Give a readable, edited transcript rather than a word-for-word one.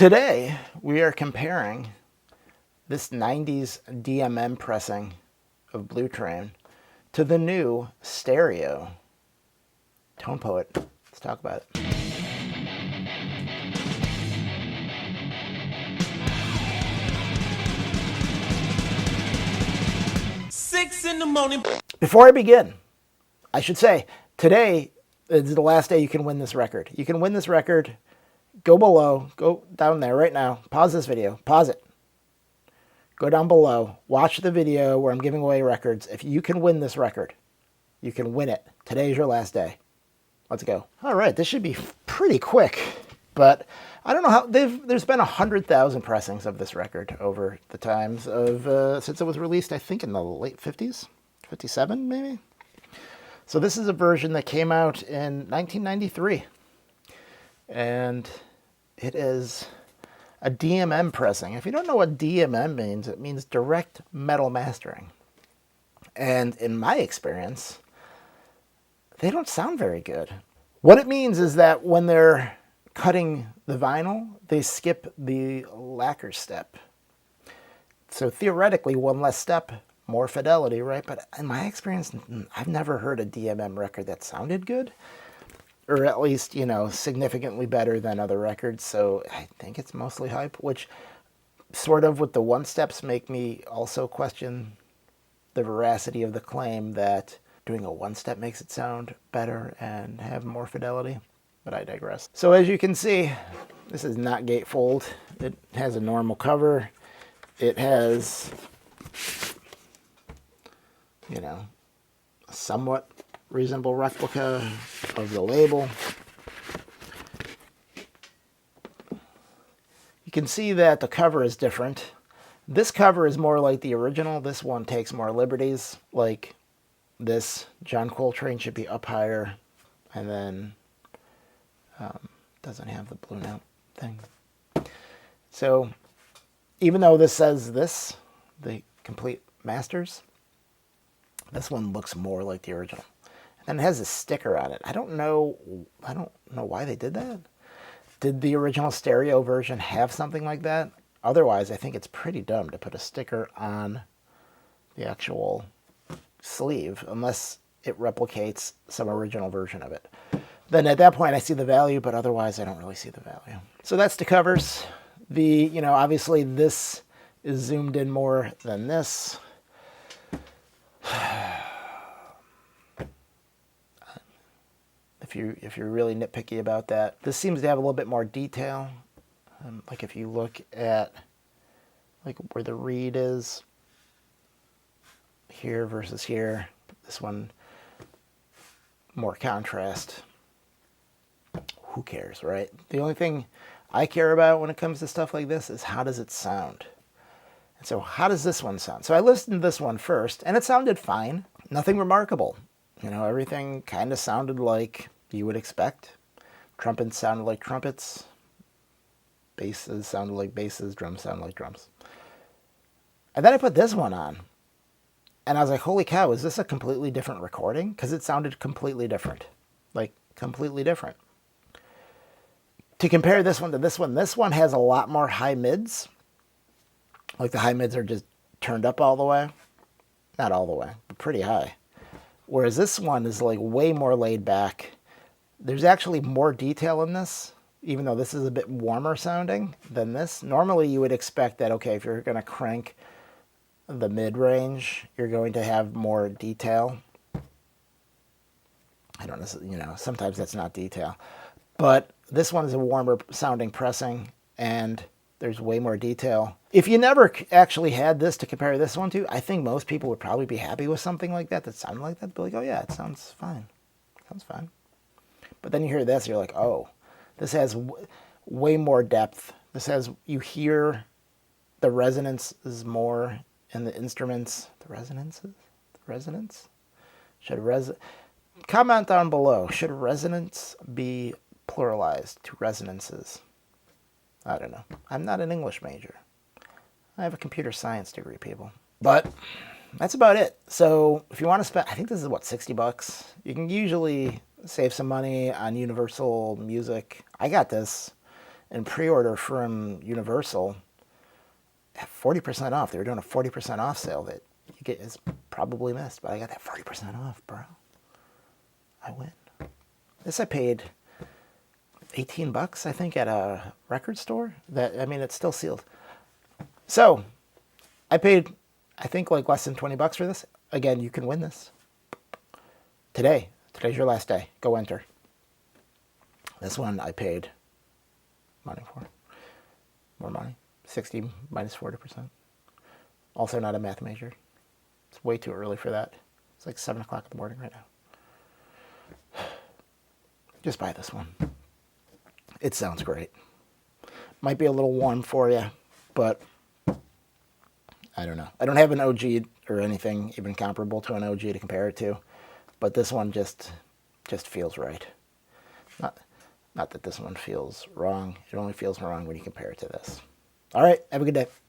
Today, we are comparing this 90s DMM pressing of Blue Train to the new stereo Tone Poet. Let's talk about it. Six in the morning. Before I begin, I should say, today is the last day you can win this record. You can win this record. Go below. Go down there right now. Pause this video. Pause it. Go down below. Watch the video where I'm giving away records. If you can win this record, you can win it. Today's your last day. Let's go. All right, this should be pretty quick, but I don't know how there's been 100,000 pressings of this record over the times of since it was released, I think in the late 50s, 57 maybe. So this is a version that came out in 1993, and it is a DMM pressing. If you don't know what DMM means, it means direct metal mastering. And in my experience, they don't sound very good. What it means is that when they're cutting the vinyl, they skip the lacquer step. So theoretically, one less step, more fidelity, right? But in my experience, I've never heard a DMM record that sounded good, or at least, you know, significantly better than other records. So I think it's mostly hype, which sort of with the one steps make me also question the veracity of the claim that doing a one step makes it sound better and have more fidelity. But I digress. So as you can see, this is not gatefold. It has a normal cover. It has, you know, a somewhat reasonable replica of the label. You can see that the cover is different. This cover is more like the original. This one takes more liberties. Like this, John Coltrane should be up higher, and then doesn't have the blue note thing. So even though this says this, the complete masters, this one looks more like the original. And it has a sticker on it. I don't know why they did that. Did the original stereo version have something like that? Otherwise, I think it's pretty dumb to put a sticker on the actual sleeve unless it replicates some original version of it. Then at that point I see the value, but otherwise I don't really see the value. So that's the covers. You know, obviously this is zoomed in more than this. If you're really nitpicky about that, this seems to have a little bit more detail. Like if you look at like where the reed is here versus here, this one more contrast. Who cares, right? The only thing I care about when it comes to stuff like this is how does it sound? And so how does this one sound? So I listened to this one first, and it sounded fine. Nothing remarkable. You know, everything kind of sounded like you would expect. Trumpets sounded like trumpets. Basses sounded like basses. Drums sounded like drums. And then I put this one on. And I was like, holy cow, is this a completely different recording? Because it sounded completely different. Like, completely different. To compare this one to this one has a lot more high mids. Like the high mids are just turned up all the way. Not all the way, but pretty high. Whereas this one is like way more laid back. There's actually more detail in this, even though this is a bit warmer sounding than this. Normally you would expect that, okay, if you're going to crank the mid-range, you're going to have more detail. I don't know, you know, sometimes that's not detail. But this one is a warmer sounding pressing, and there's way more detail. If you never actually had this to compare this one to, I think most people would probably be happy with something like that sounded like that. Be like, oh yeah, it sounds fine. Sounds fine. But then you hear this, you're like, oh, this has way more depth. This has, you hear the resonance is more in the instruments. The resonances? The resonance? Comment down below. Should resonance be pluralized to resonances? I don't know. I'm not an English major. I have a computer science degree, people. But that's about it. So if you want to spend, I think this is what, $60? You can usually save some money on Universal Music. I got this. and pre-order from Universal at 40% off. They were doing a 40% off sale that you get is probably missed, but I got that 40% off, bro. I win. This I paid $18, I think, at a record store. I mean, it's still sealed. So I paid, I think, like less than $20 for this. Again, you can win this today. Today's your last day. Go enter. This one I paid money for. More money. 60 minus 40%. Also not a math major. It's way too early for that. It's like 7 o'clock in the morning right now. Just buy this one. It sounds great. Might be a little warm for you, but I don't know. I don't have an OG or anything even comparable to an OG to compare it to, but this one just feels right. Not that this one feels wrong. It only feels wrong when you compare it to this. All right, have a good day.